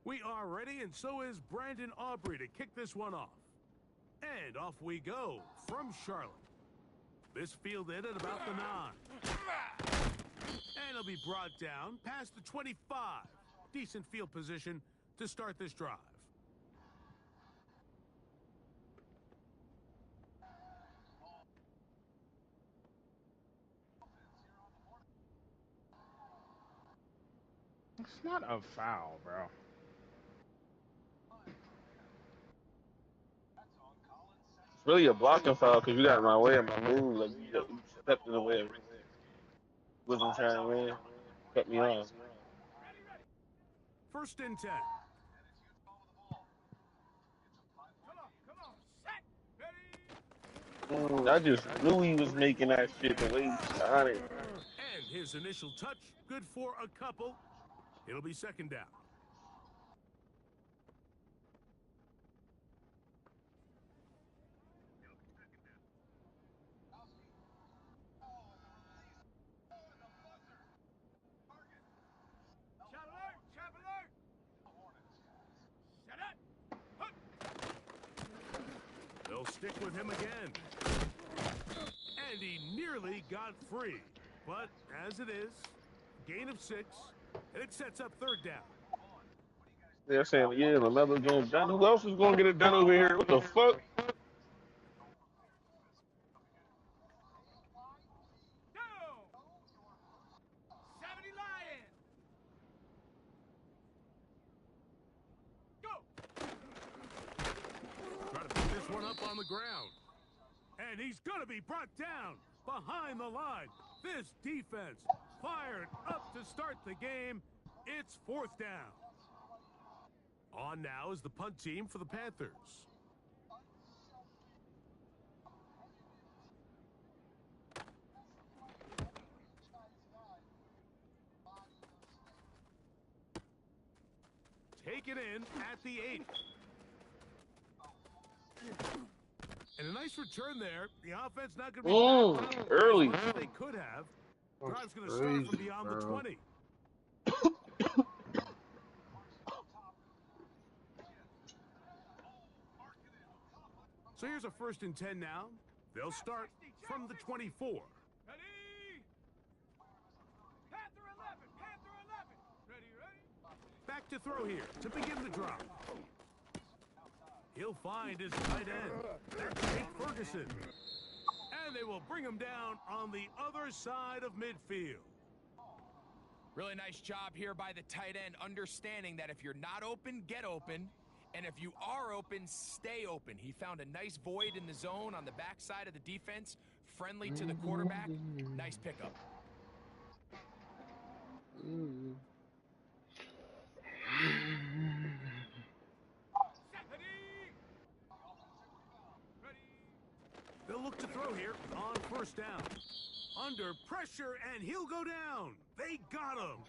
We are ready, and so is Brandon Aubrey to kick this one off. And off we go from Charlotte. This fielded at about the 9. And it'll be brought down past the 25. Decent field position to start this drive. It's not a foul, bro. It's really a blocking foul because you got in my way of my move. Like you stepped in the way of it. Wasn't trying to win. Cut me off. First and 10. I just knew he was making that shit the way he shot it. And his initial touch, good for a couple. It'll be second down. They'll stick with him again. And he nearly got free. But as it is, gain of 6, and it sets up third down. They're saying, yeah, LaMelo Jones done. Who else is going to get it done over here? What the fuck? Try to put this one up on the ground. And he's going to be brought down behind the line. This defense fired up to start the game. It's fourth down. On now is the punt team for the Panthers. Take it in at the 8. And a nice return there. The offense not going to be early. As they could have. Drive's going to start from beyond the 20. So here's a first and 10 now. They'll start from the 24. Ready? Panther 11, Panther 11. Ready? Back to throw here to begin the drop. He'll find his tight end. That's Jake Ferguson. And they will bring him down on the other side of midfield. Really nice job here by the tight end, understanding that if you're not open, get open. And if you are open, stay open. He found a nice void in the zone on the backside of the defense, friendly to the quarterback. Nice pickup. They'll look to throw here on first down. Under pressure, and he'll go down. They got him.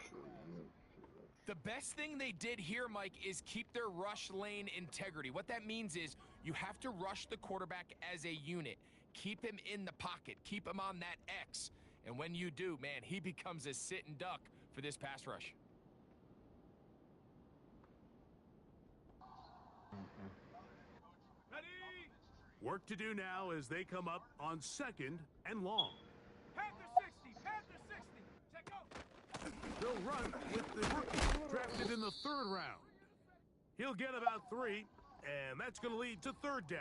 The best thing they did here, Mike, is keep their rush lane integrity. What that means is you have to rush the quarterback as a unit. Keep him in the pocket. Keep him on that X. And when you do, man, he becomes a sit and duck for this pass rush. Work to do now as they come up on second and long. Panther 60, Panther 60. Check out. They'll run with the rookie drafted in the 3rd round. He'll get about 3, and that's going to lead to third down.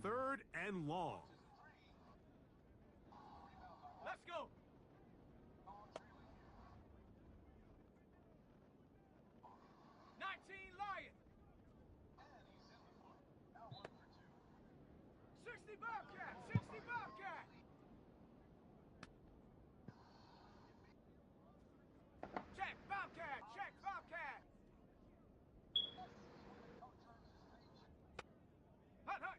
Third and long. Let's go. Lion. 60 Bobcat, 60 Bobcat. Check Bobcat, check Bobcat. Hut, hut.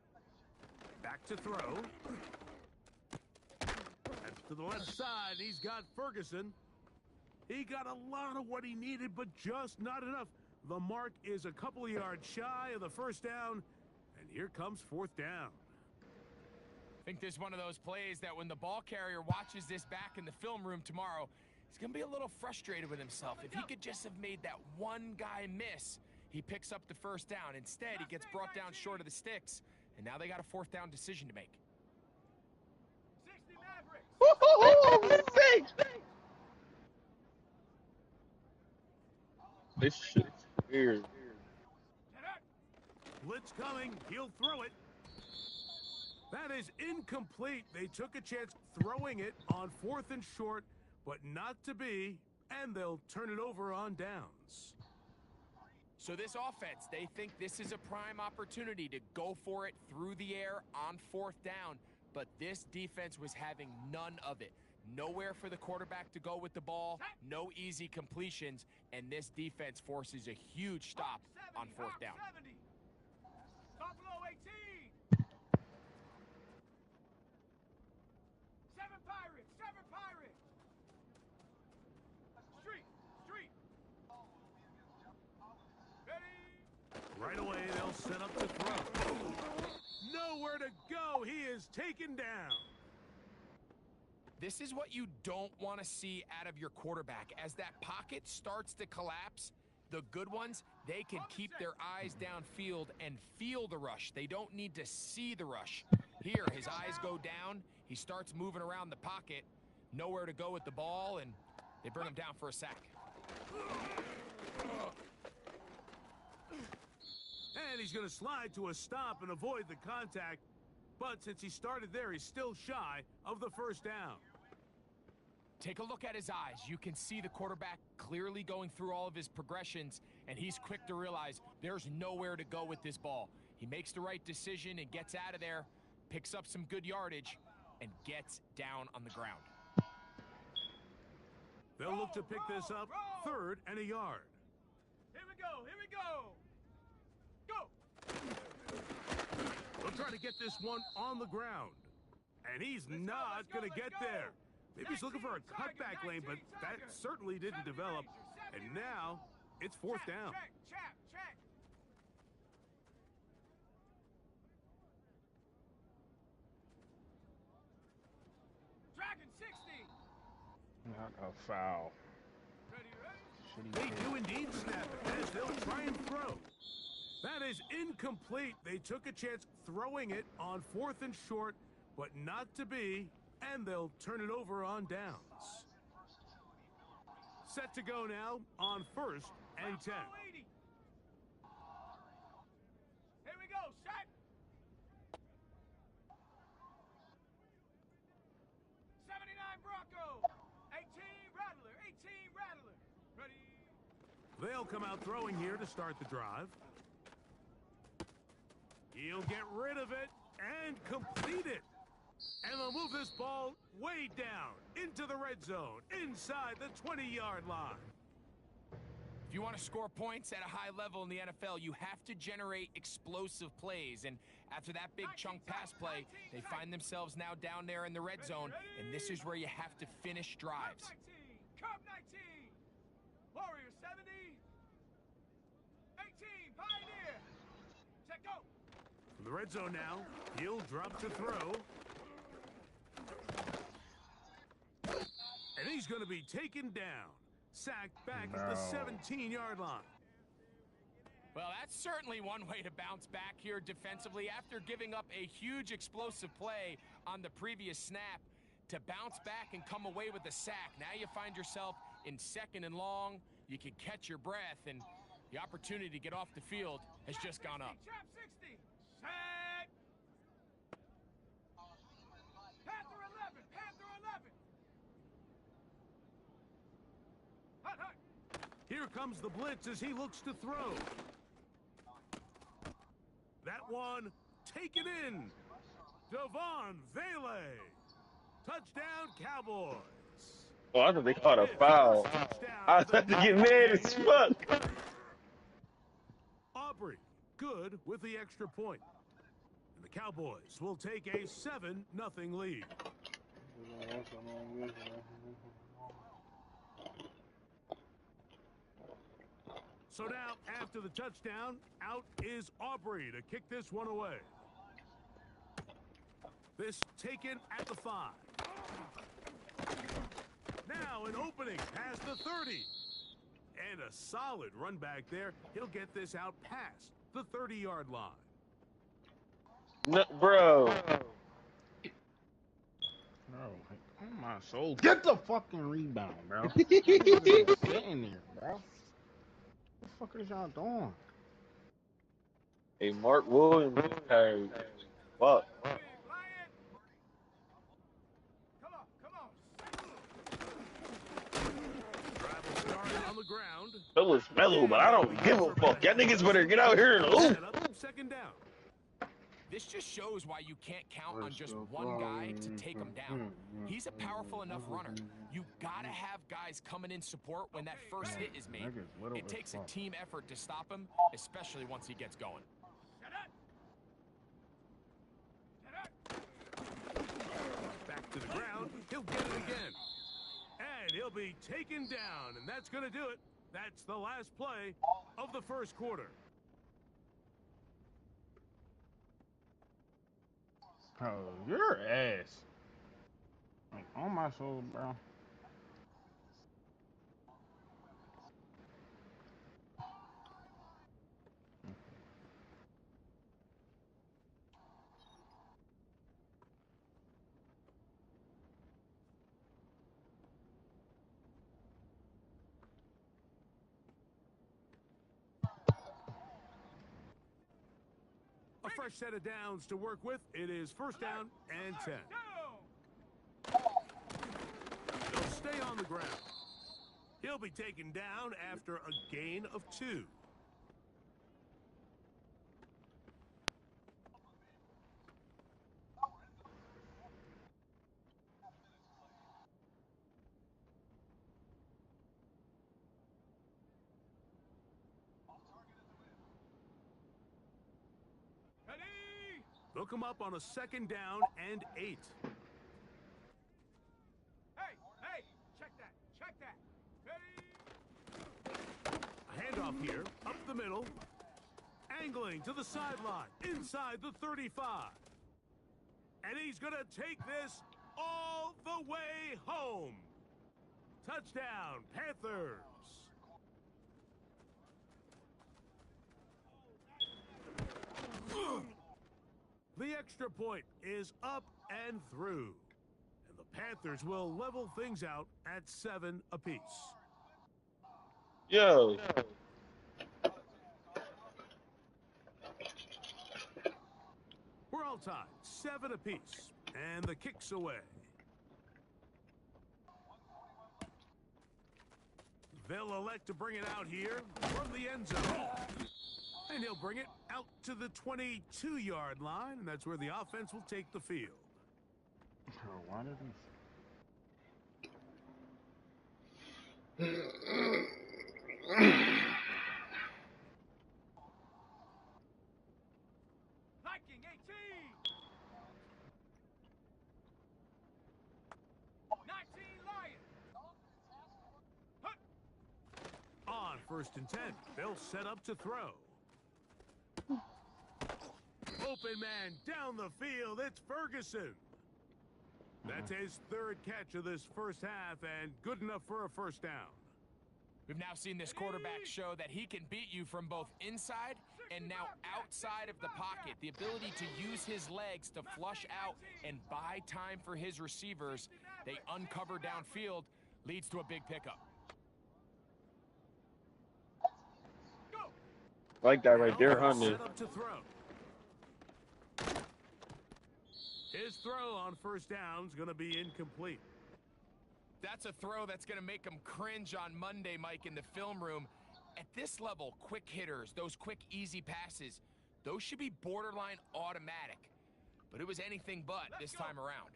Back to throw. That's to the left side. He's got Ferguson. He got a lot of what he needed, but just not enough. The mark is a couple of yards shy of the first down, and here comes fourth down. think this is one of those plays that when the ball carrier watches this back in the film room tomorrow, he's going to be a little frustrated with himself. If he could just have made that one guy miss, he picks up the first down. Instead, he gets brought down short of the sticks, and now they got a fourth down decision to make. 60 Mavericks. Woo-hoo-hoo! This shit's weird. Blitz coming. He'll throw it. That is incomplete. They took a chance throwing it on 4th and short, but not to be, and they'll turn it over on downs. So this offense, they think this is a prime opportunity to go for it through the air on 4th down, but this defense was having none of it. Nowhere for the quarterback to go with the ball, no easy completions, and this defense forces a huge stop on 4th down. 70. Buffalo 18. 7 Pirates. 7 Pirates. Street. Ready. Right away, they'll set up the throw. Nowhere to go. He is taken down. This is what you don't want to see out of your quarterback. As that pocket starts to collapse, the good ones, they can keep their eyes downfield and feel the rush. They don't need to see the rush. Here, his eyes go down. He starts moving around the pocket. Nowhere to go with the ball, and they bring him down for a sack. And he's going to slide to a stop and avoid the contact. But since he started there, he's still shy of the first down. Take a look at his eyes. You can see the quarterback clearly going through all of his progressions, and he's quick to realize there's nowhere to go with this ball. He makes the right decision and gets out of there, picks up some good yardage, and gets down on the ground. They'll look to pick this up 3rd and a yard. Here we go. Go. They'll try to get this one on the ground. And he's not going to get there. Maybe he's looking for a cutback lane, but that certainly didn't develop. And now it's 4th down. Check. Dragon 60. Not a foul. Ready. They do indeed snap it as they'll try and throw. That is incomplete. They took a chance throwing it on 4th and short, but not to be, and they'll turn it over on downs. Set to go now on 1st and 10. 80. Here we go. Set. 79 Bronco. 18 Rattler. Ready. They'll come out throwing here to start the drive. He'll get rid of it and complete it. And they'll move this ball way down into the red zone, inside the 20-yard line. If you want to score points at a high level in the NFL, you have to generate explosive plays. And after that big chunk pass play, they find themselves now down there in the red zone, and this is where you have to finish drives. Curve 19. Warrior 70. 18. Pioneer. Check go. From the red zone now, he'll drop to throw. And he's going to be taken down. Sacked back at the 17-yard line. Well, that's certainly one way to bounce back here defensively. After giving up a huge explosive play on the previous snap, to bounce back and come away with a sack. Now you find yourself in 2nd and long. You can catch your breath, and the opportunity to get off the field has just gone up. Trap 60. Set. Panther 11. Hut. Here comes the blitz as he looks to throw. That one taken in. Devon Vele. Touchdown, Cowboys. Oh, I thought they caught a foul. I was about to get mad as fuck. Aubrey, good with the extra point. And the Cowboys will take a 7-0 lead. So now, after the touchdown, out is Aubrey to kick this one away. This taken at the 5. Now an opening past the 30. And a solid run back there. He'll get this out past the 30-yard line. No, bro. Bro, oh my soul. Get the fucking rebound, bro. Sitting there, bro. What the fuck is y'all doing? Hey, Mark Williams is tired. Fuck. Big Lion. Come on, come on. Drive will start on the ground. Phyllis mellow, but I don't give a fuck. Y'all niggas better get out here and hoop. Set up, second down. This just shows why you can't count on just one guy to take him down. He's a powerful enough runner. You gotta have guys coming in support when that first hit is made. It takes a team effort to stop him, especially once he gets going. Shut up. Shut up. Back to the ground. He'll get it again. And he'll be taken down. And that's going to do it. That's the last play of the first quarter. Oh, your ass. Like, on my soul, bro. A fresh set of downs to work with. It is first down and 10. He'll stay on the ground. He'll be taken down after a gain of 2. They'll come up on a second down and 8. Hey, hey, check that, check that. Ready? A handoff here, up the middle. Angling to the sideline, inside the 35. And he's going to take this all the way home. Touchdown, Panthers. The extra point is up and through. And the Panthers will level things out at 7 apiece. Yo. We're all tied, 7 apiece. And the kick's away. They'll elect to bring it out here from the end zone. And he'll bring it out to the 22-yard line, and that's where the offense will take the field. Why did Hiking 18. 19 Lion. On first and 10, they'll set up to throw. Open man down the field, it's Ferguson. That's his 3rd catch of this first half and good enough for a first down. We've now seen this quarterback show that he can beat you from both inside and now outside of the pocket. The ability to use his legs to flush out and buy time for his receivers. They uncover downfield, leads to a big pickup. Like that right there, huh, Set up to throw. His throw on first down is going to be incomplete. That's a throw that's going to make him cringe on Monday, Mike, in the film room. At this level, quick hitters, those quick, easy passes, those should be borderline automatic. But it was anything but this time around.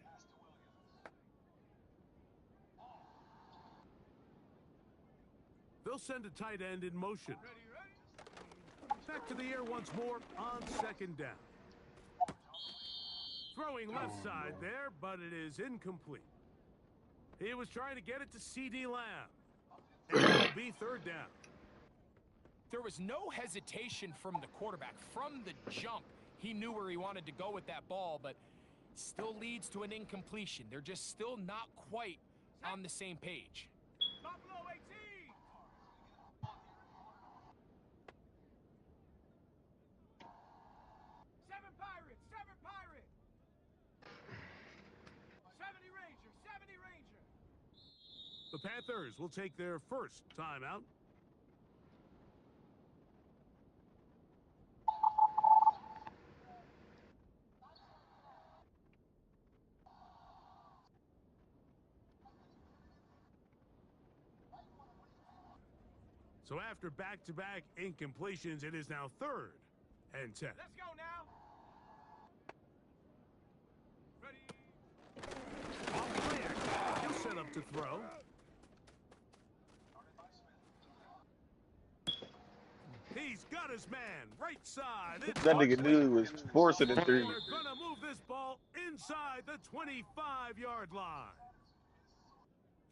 They'll send a tight end in motion. Back to the air once more on second down. Throwing left side there, but it is incomplete. He was trying to get it to C.D. Lamb. And it'll be third down. There was no hesitation from the quarterback. From the jump, he knew where he wanted to go with that ball, but still leads to an incompletion. They're just still not quite on the same page. Buffalo 18. 7 Pirates, 7 Pirates. 70 Ranger, 70 Ranger. The Panthers will take their first timeout. So after back-to-back incompletions, it is now 3rd and 10. Let's go now. Ready. Off play action. He'll set up to throw. He's got his man right side. It's That nigga dude was forcing the and three. they're gonna move this ball inside the 25-yard line.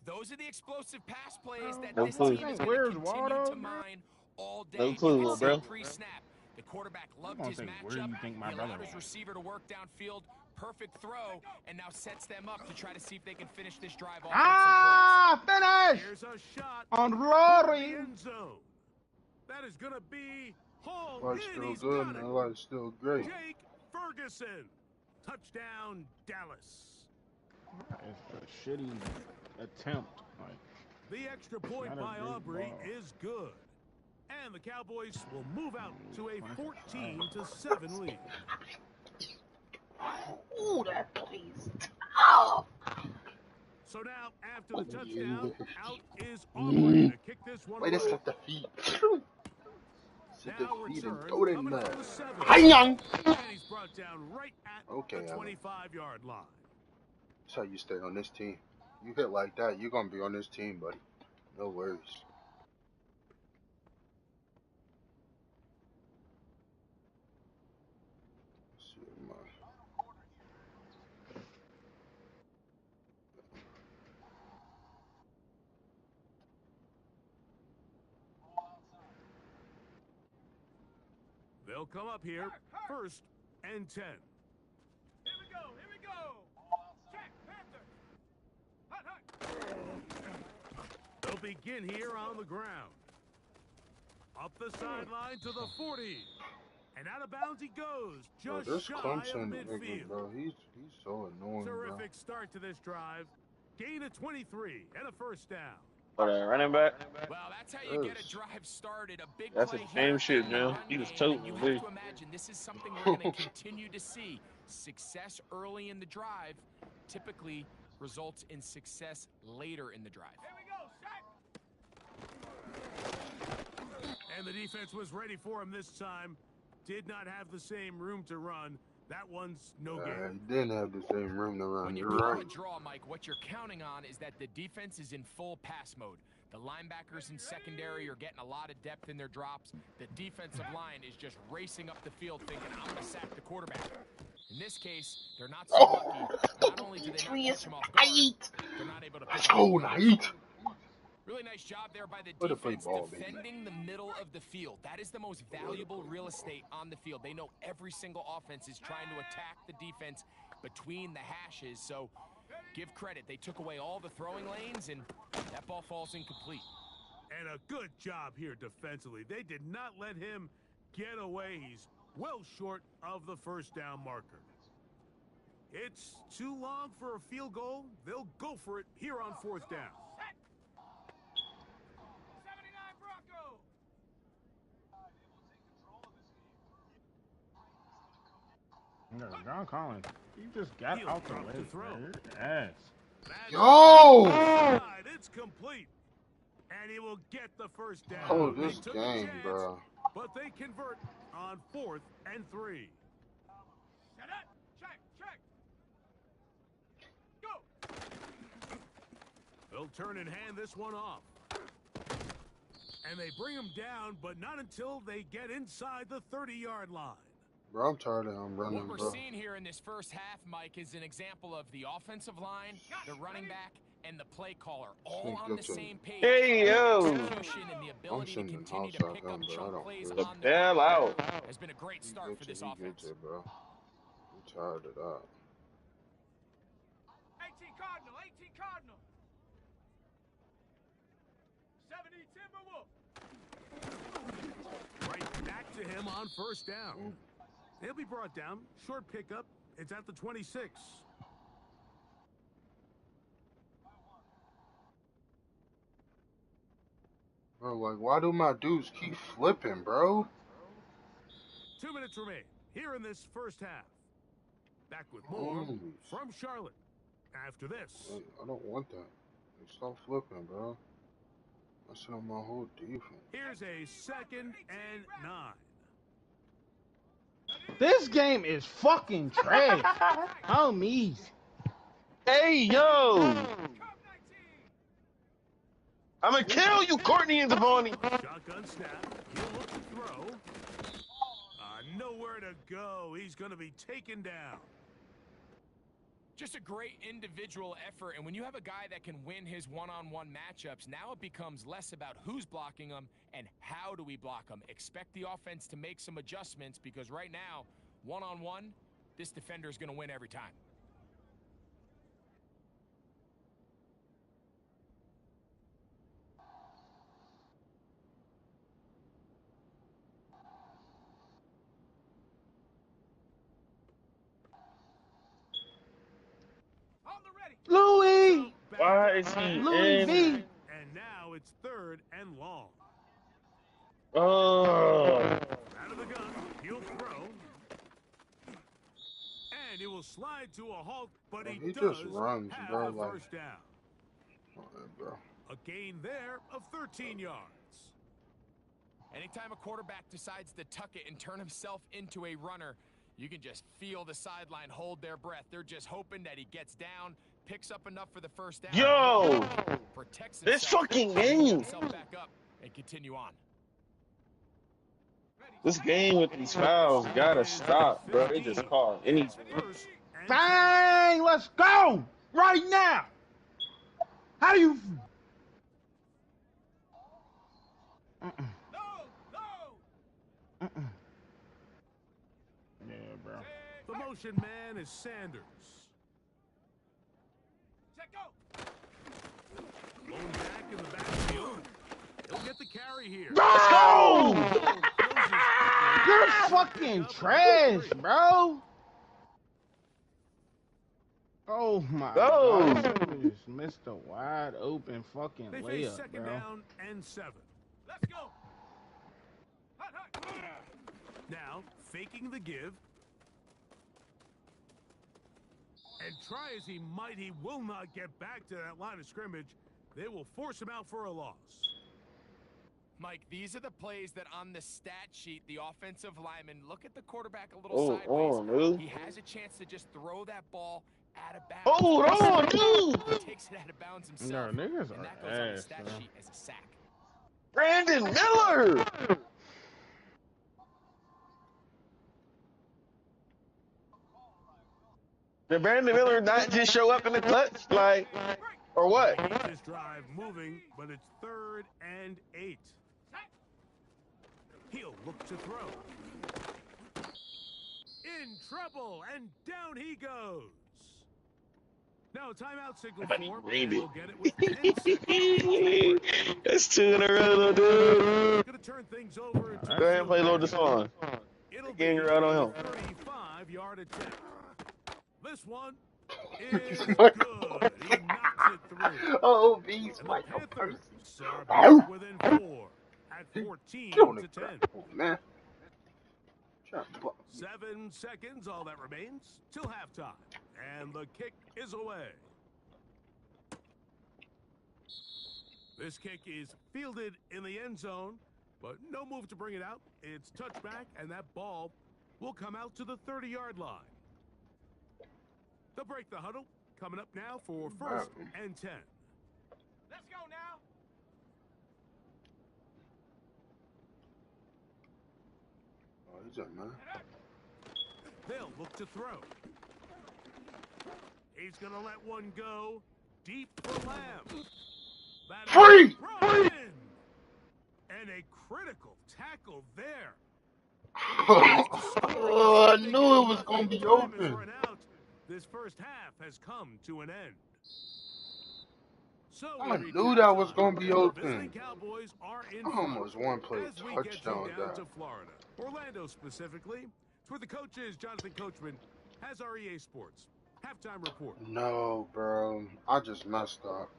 Those are the explosive pass plays that No this clue. team is going Where's to continue Waldo, to bro? mine all day. No clue, You little can bro. see pre-snap. The quarterback loved gonna his say, where do matchup. you think my He brother allowed his was? receiver to work downfield. Perfect throw, and now sets them up to try to see if they can finish this drive off with Ah, finish Here's a shot on for the Rory. end zone. That is gonna be hauled Light's in. still He's good, got man. it. Light's still great. Jake Ferguson. Touchdown, Dallas. It's a shitty attempt. Like, The extra point not a by big Aubrey ball. is good. And the Cowboys will move out to a 14-7 lead. Ooh, that plays tough. So now, after the touchdown, out is Aubrey to kick this one Wait, away. let's set the feet. Set the Now feet and return, throw it in coming there. from the 7. Hi-young. And he's brought down right at Okay, the Alan. 25-yard line. That's how you stay on this team. You hit like that, you're gonna be on this team, buddy. No worries. Let's see what my- They'll come up here, 1st and 10. Here we go, here we go. Check, Panther. Hut, hut. They'll begin here on the ground. Up the sideline to the 40. And out of bounds he goes, Bro, just this shy of Clemson nigga, midfield. bro, he's so annoying, bro. Terrific start to this drive. Gain of 23 and a first down. Or the running back. Well, that's how you get a Yes. drive started. A big That's play the same here shit, in the man. run He was game, toting and you me. have to imagine this is something we're going to continue to see. Success early in the drive typically results in success later in the drive. Here we go, sack. And the defense was ready for him this time. Did not have the same room to run. That one's no He gain. didn't have the same room to run. When you You're call right. a draw, Mike, what you're counting on is that the defense is in full pass mode. The linebackers in secondary are getting a lot of depth in their drops. The defensive line is just racing up the field thinking, I'm going to sack the quarterback. In this case, they're not so lucky. Not only do they not Tree catch is him off guard, tight. they're not able to pick That's up so the ball. light. Really nice job there by the Way to play defense ball, baby. defending the middle of the field. That is the most valuable real estate on the field. They know every single offense is trying to attack the defense between the hashes. So give credit. They took away all the throwing lanes, and that ball falls incomplete. And a good job here defensively. They did not let him get away. He's well short of the first down marker. It's too long for a field goal. They'll go for it here on 4th down. 79 Bronco. John Collins, he just got He'll out the drop way. to throw. Man. Yes. That's Yo! inside. It's complete. And he will get the first down. Oh, They this took a game, chance, bro. but they convert on 4th and 3. Set up. Check, check. Go. They'll turn and hand this one off. And they bring him down, but not until they get inside the 30-yard line. Bro, I'm tired of him running, What we're bro. seeing here in this first half, Mike, is an example of the offensive line, the running back, and the play caller all Think on the that's a- same page. Hey, yo. Execution and the ability to sending continue to outside pick him, up bro. I chunk don't plays care. The on the bell ground out. has been a great He start for gets this it, he offense. gets it, bro. I'm tired of that. Right back to him on first down. He'll be brought down. Short pickup. It's at the 26. Bro, like, why do my dudes keep flipping, bro? 2 minutes remain here in this first half. Back with more from Charlotte after this. I don't want that. Stop flipping, bro. Messing up my whole defense. Here's a 2nd and 9. This game is fucking trash. Homies. Hey, yo! I'm gonna kill you, Courtney and Devontae. Shotgun snap. He'll look to throw. Nowhere to go. He's going to be taken down. Just a great individual effort, and when you have a guy that can win his one-on-one matchups, now it becomes less about who's blocking him and how do we block him. Expect the offense to make some adjustments because right now, one-on-one, this defender is going to win every time. Louis! Why is he Louis in? V! And now it's 3rd and long. Oh. Out of the gun, he'll throw. And he will slide to a halt, but he does just runs, have bro, the like, first down. Bro. A gain there of 13 yards. Anytime a quarterback decides to tuck it and turn himself into a runner, you can just feel the sideline hold their breath. They're just hoping that he gets down, picks up enough for the first down. Yo! Protects This himself, fucking pulls game! himself back up and continue on. This game with these fouls gotta stop, bro. They just call anything. Bang! Let's go! Right now! How do you... Yeah, bro. The motion man is Sanders. Going back in the backfield. He'll get the carry here. Let's go! Closes You're fucking trash, bro. Oh my God. You just missed a wide open fucking They face layup, 2nd bro. down and 7. Let's go. Now, faking the give. And try as he might, he will not get back to that line of scrimmage. They will force him out for a loss. Mike, these are the plays that on the stat sheet, the offensive lineman, look at the quarterback a little sideways. He has a chance to just throw that ball out of bounds. Hold on, dude! He takes it out of bounds himself, No, niggas and are that goes on the ass, stat bro. sheet as a sack. Brandon Miller! Did Brandon Miller not just show up in the clutch? Like, or what? Keep this drive moving, but it's 3rd and 8. He'll look to throw. In trouble, and down he goes. Now, timeout signal form, and he'll get it with 10 seconds. That's 2 in a row, dude. Gonna turn things over to Go ahead and play Lord Deshaun. It'll Getting be right on him. 35-yard attempt. This one is My good. He knocks it through. Oh, beast, And the Michael Panthers Percy. are back within 4 at 14 Get on the to 10. platform, man. Try to block. 7 seconds, all that remains, till halftime. And the kick is away. This kick is fielded in the end zone, but no move to bring it out. It's touchback, and that ball will come out to the 30-yard line. They'll break the huddle. Coming up now for 1st and 10. Let's go now. Oh, he's up, man. They'll look to throw. He's going to let one go deep for Lamb. Free! Free! And a critical tackle there. Oh, I knew it was going to be open. This first half has come to an end. So I we knew recap that was time. gonna be The visiting open. Cowboys are in I front. almost one play As we get you touchdown down that. to Florida, Orlando specifically, it's where the coach is, Jonathan Coachman, has our EA Sports halftime report. No, bro. I just messed up.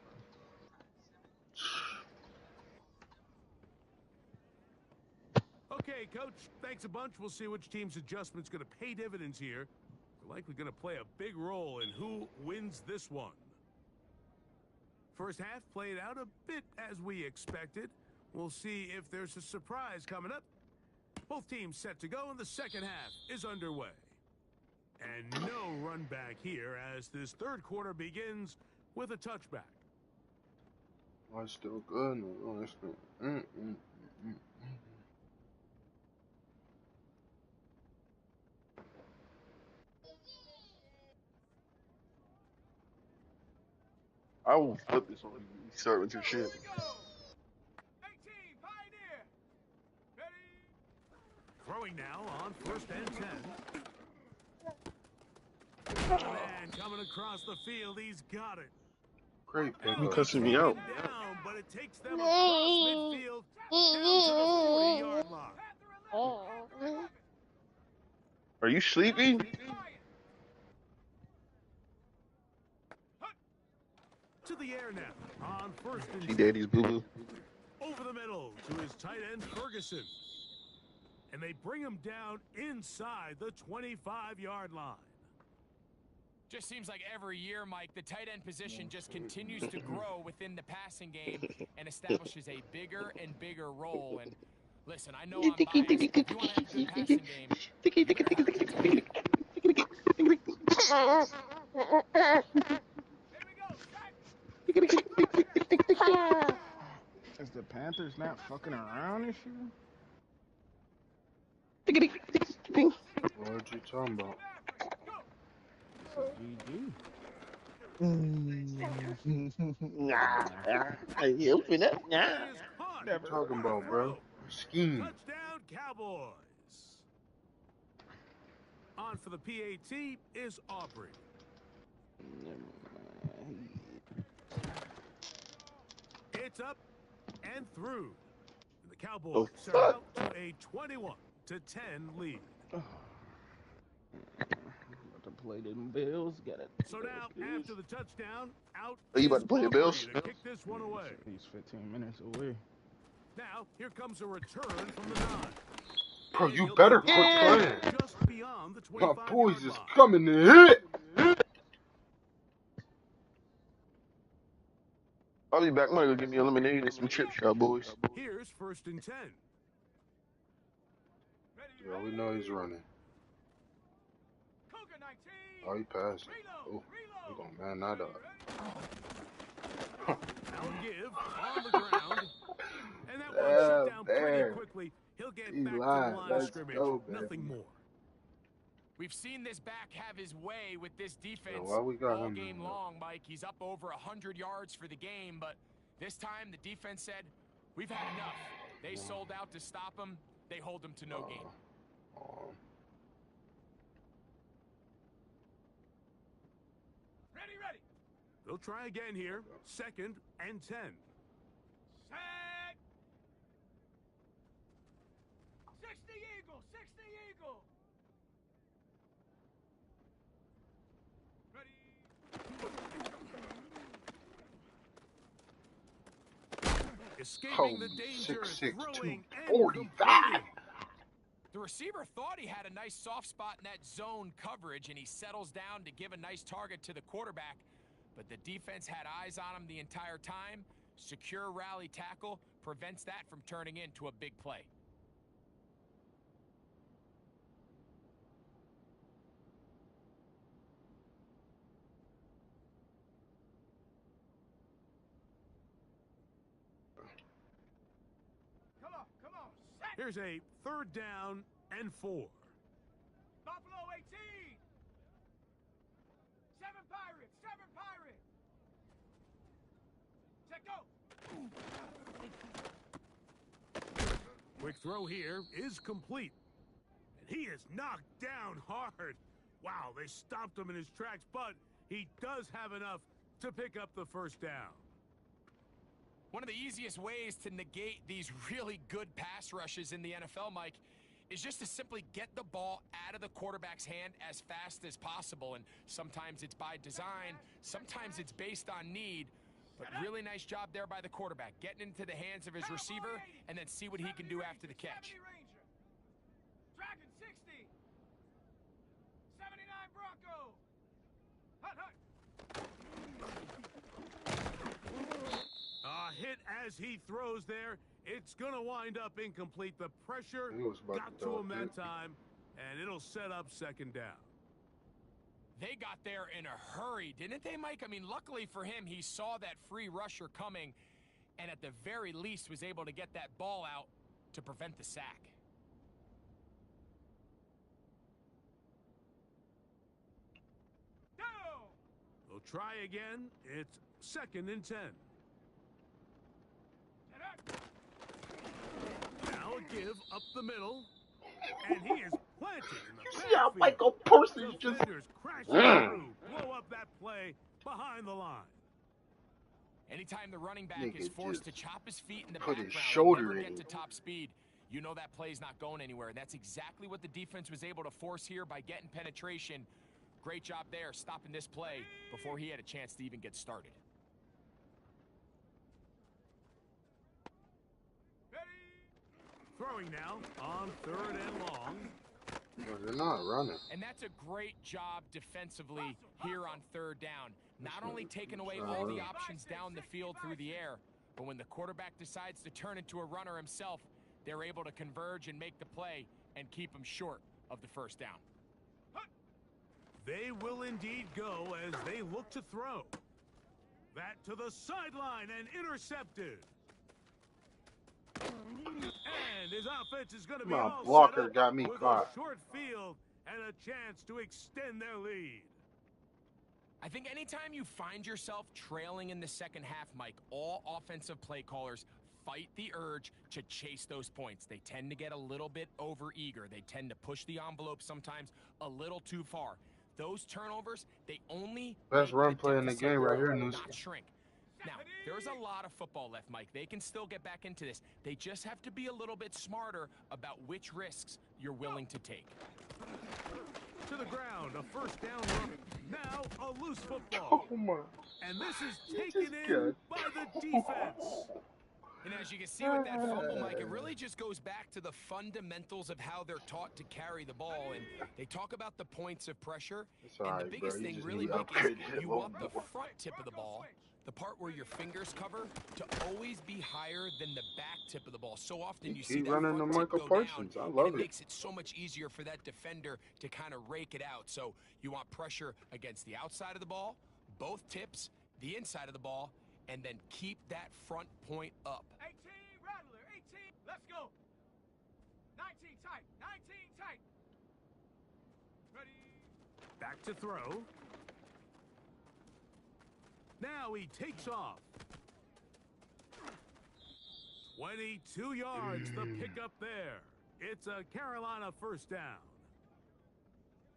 Okay, Coach, thanks a bunch. We'll see which team's adjustment's going to pay dividends here. They're likely going to play a big role in who wins this one. First half played out a bit as we expected. We'll see if there's a surprise coming up. Both teams set to go, and the second half is underway. And no run back here as this third quarter begins with a touchback. I'm still good. No, it's still... I will flip this on you. You start with your shit. Here we go. 18, Pioneer. Ready? Throwing now on first and 10. Man coming across the field, he's got it. Great You pickup. cussing me out. Down, but it takes them across midfield down to the 40-yard line. Are you sleepy? To the air now on first and She 10. daddy's boo boo. Over the middle to his tight end Ferguson. And they bring him down inside the 25-yard line. Just seems like every year, Mike, the tight end position just continues to grow within the passing game and establishes a bigger and bigger role. And listen, I know I'm biased. If you want to have a good passing game, you better have a good tight end. Here we go. Is the Panthers not fucking around this year? What you talking about? GG. You open up now. He is caught. What you talking about, bro? Scheme. Touchdown, Cowboys. On for the PAT is Aubrey. It's up and through. The Cowboys Oh, are fuck. out to a 21-10 lead. About to play them Bills. Got it. So now, after the touchdown, out Are you about is to play the Aubrey Bills? to kick this one away. He's 15 minutes away. Now, here comes a return from the 9. Bro, And you he'll better be quit playing. just beyond the My 25-yard boys is line. coming to hit. I'll be back. I'm gonna go get me a lemonade and some chips, y'all boys. Here's first and 10. Yeah, we know he's running. Cougar 19. Oh, he passed. Reload. Oh, we gonna man that up. Now give on the ground. And that one Yeah, shut down pretty there. quickly. He'll get He back to the lied. line of Let's scrimmage. go, baby. Nothing more. We've seen this back have his way with this defense why we got all him game in? long, Mike. He's up over 100 yards for the game, but this time the defense said, we've had enough. They sold out to stop him. They hold him to no gain. Ready, ready. They'll try again here. Second and 10. Set. 60 Eagle. 60 Eagle. Ready. Escaping the Holy danger, 6'6", throwing and 245. completing. The receiver thought he had a nice soft spot in that zone coverage, and he settles down to give a nice target to the quarterback. But the defense had eyes on him the entire time. Secure rally tackle prevents that from turning into a big play. Come on. Set. Here's a third down and 4. Buffalo 18. 7 Pirates. 7 Pirates. Set go. Quick throw here is complete. And he is knocked down hard. Wow, they stopped him in his tracks, but he does have enough to pick up the first down. One of the easiest ways to negate these really good pass rushes in the NFL, Mike, is just to simply get the ball out of the quarterback's hand as fast as possible. And sometimes it's by design, sometimes it's based on need. But really nice job there by the quarterback, getting into the hands of his receiver and then see what he can do after the catch. Dragon 60. 79 Bronco. Hut, hut. A hit as he throws there. It's going to wind up incomplete. The pressure got to him that time, and it'll set up second down. They got there in a hurry, didn't they, Mike? I mean, luckily for him, he saw that free rusher coming, and at the very least was able to get that ball out to prevent the sack. We'll try again. It's 2nd and 10. Now a give up the middle, and he is planted in the backfield. See how Michael Parsons just Defenders crashing through, blow up that play behind the line. Anytime the running back is forced to chop his feet in the put his background shoulder and never in get to top speed, you know that play's not going anywhere. And that's exactly what the defense was able to force here by getting penetration. Great job there, stopping this play before he had a chance to even get started. Throwing now on 3rd and long. No, they're not running. And that's a great job defensively here on 3rd down. Not only taking away all the options down the field through the air, but when the quarterback decides to turn into a runner himself, they're able to converge and make the play and keep him short of the 1st down. They will indeed go as they look to throw. That to the sideline and intercepted. And his offense is going to be My all blocker set up got me with caught. a short field and a chance to extend their lead. I think anytime you find yourself trailing in the second half, Mike, all offensive play callers fight the urge to chase those points. They tend to get a little bit overeager. They tend to push the envelope sometimes a little too far. Those turnovers, they only Best run make play in the deficit game right grow, here in this not shrink. Now, there's a lot of football left, Mike. They can still get back into this. They just have to be a little bit smarter about which risks you're willing to take. To the ground, a 1st down run. Now a loose football. Oh my. And this is taken in good. by the defense. And as you can see with that fumble, Mike, it really just goes back to the fundamentals of how they're taught to carry the ball. And they talk about the points of pressure. And the biggest thing really, Mike, is you want the front tip of the ball, the part where your fingers cover, to always be higher than the back tip of the ball. So often you see that running front to tip Michael go Parsons. down, I love and it it. makes it so much easier for that defender to kind of rake it out. So you want pressure against the outside of the ball, both tips, the inside of the ball, and then keep that front point up. 18 Rattler, 18. Let's go. 19 tight, 19 tight. Ready. Back to throw. Now he takes off. 22 yards, the pickup there. It's a Carolina 1st down.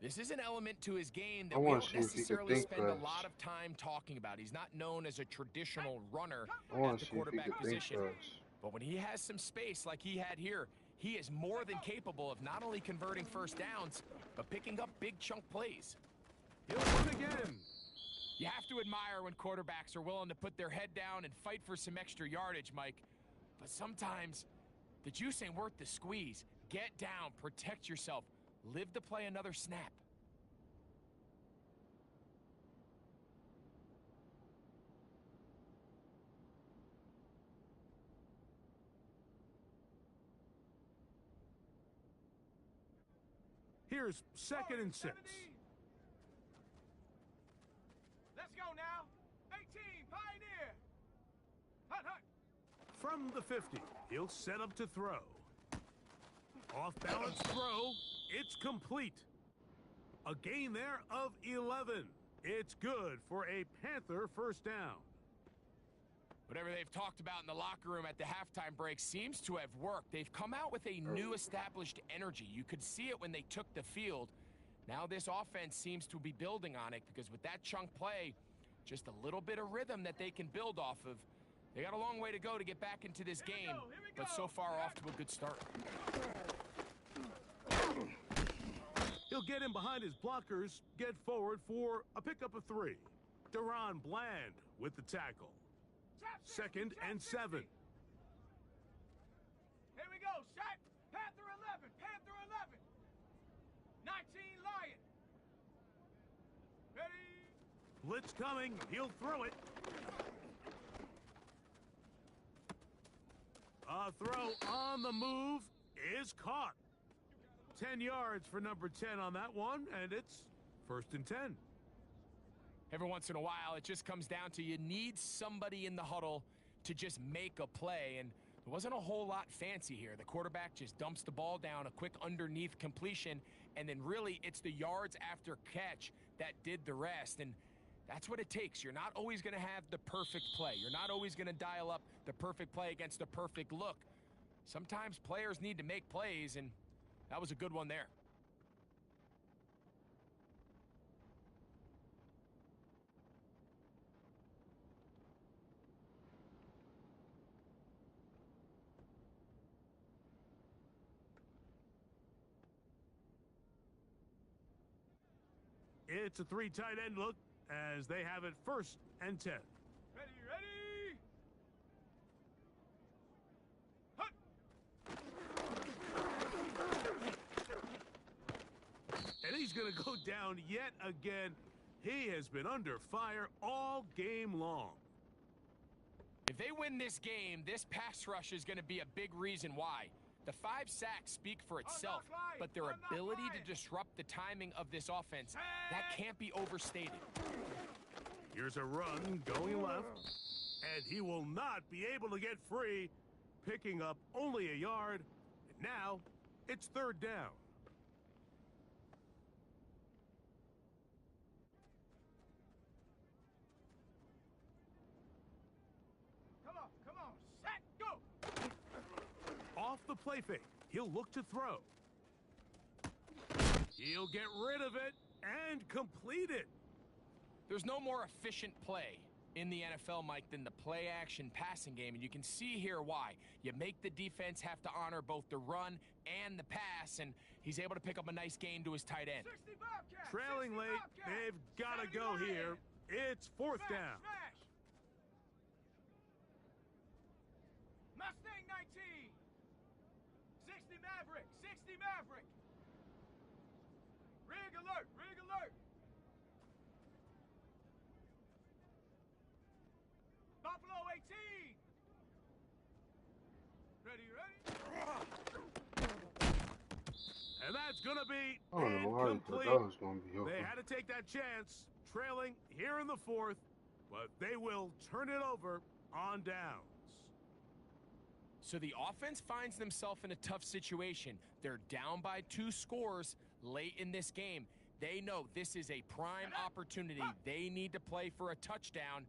This is an element to his game that I we wanna don't see if he can necessarily think spend a fast. lot of time talking about. He's not known as a traditional runner I want at to the see if he quarterback can think position. fast. But when he has some space like he had here, he is more than capable of not only converting 1st downs, but picking up big chunk plays. He'll run again. You have to admire when quarterbacks are willing to put their head down and fight for some extra yardage, Mike. But sometimes the juice ain't worth the squeeze. Get down, protect yourself, live to play another snap. Here's 2nd and 6. Let's go now. 18 Pioneer. Hut, hut. From the 50, he'll set up to throw. Off balance throw. It's complete. A gain there of 11. It's good for a Panther 1st down. Whatever they've talked about in the locker room at the halftime break seems to have worked. They've come out with a new established energy. You could see it when they took the field. Now this offense seems to be building on it because with that chunk play, just a little bit of rhythm that they can build off of, They got a long way to go to get back into this game, but so far off to a good start. He'll get in behind his blockers, get forward for a pickup of 3. Duran Bland with the tackle. 2nd and 7. Here we go, set. Panther 11, Panther 11. 19 Lion. Ready? Blitz coming. He'll throw it. A throw on the move is caught. 10 yards for number 10 on that one, and it's 1st and 10. Every once in a while, it just comes down to you need somebody in the huddle to just make a play, and there wasn't a whole lot fancy here. The quarterback just dumps the ball down, a quick underneath completion, and then really it's the yards after catch that did the rest, and that's what it takes. You're not always going to have the perfect play. You're not always going to dial up the perfect play against the perfect look. Sometimes players need to make plays, and that was a good one there. It's a 3 tight end look as they have it 1st and 10. Ready, ready. Hut. And he's going to go down yet again. He has been under fire all game long. If they win this game, this pass rush is going to be a big reason why. The 5 sacks speak for itself, but their ability to disrupt the timing of this offense, that can't be overstated. Here's a run going left, and he will not be able to get free, picking up only a yard. And now it's 3rd down. Come on, set, go. Off the play fake, he'll look to throw. He'll get rid of it and complete it. There's no more efficient play in the NFL, Mike, than the play-action passing game, and you can see here why. You make the defense have to honor both the run and the pass, and he's able to pick up a nice gain to his tight end. 60 Bobcat, Trailing 60 late, Bobcat. they've got to go here. It's 4th down. Smash. Mustang 19. 60 Maverick, 60 Maverick. Rig alert, rig alert. Buffalo 18. Ready, ready. And that's going to be I don't know why incomplete. that was going to be open. They had to take that chance, trailing here in the 4th, but they will turn it over on downs. So the offense finds themselves in a tough situation. They're down by 2 scores late in this game. They know this is a prime opportunity. They need to play for a touchdown,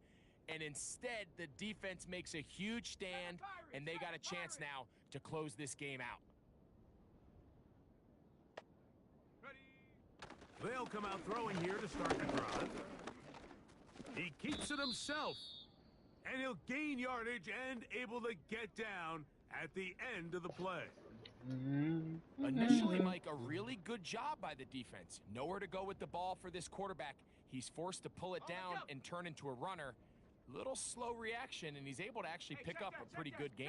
and instead the defense makes a huge stand, and they got a chance now to close this game out. They'll come out throwing here to start the drive. He keeps it himself, and he'll gain yardage and able to get down at the end of the play. Initially, Mike, a really good job by the defense. Nowhere to go with the ball for this quarterback. He's forced to pull it down and turn into a runner. Little slow reaction, and he's able to actually pick up a pretty good game.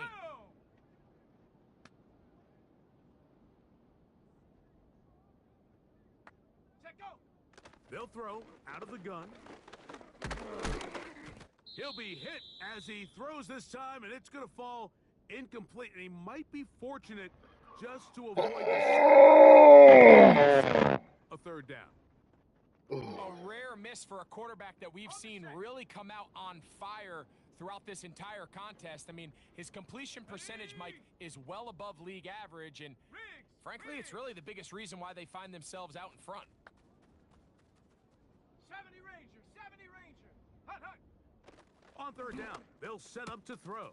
They'll throw out of the gun. He'll be hit as he throws this time, and it's going to fall incomplete. And he might be fortunate just to avoid a 3rd down. A rare miss for a quarterback that we've seen really come out on fire throughout this entire contest. I mean, his completion percentage, Mike, is well above league average, and frankly, it's really the biggest reason why they find themselves out in front. 70 Ranger, 70 Ranger. Hut, hut. On 3rd down, they'll set up to throw.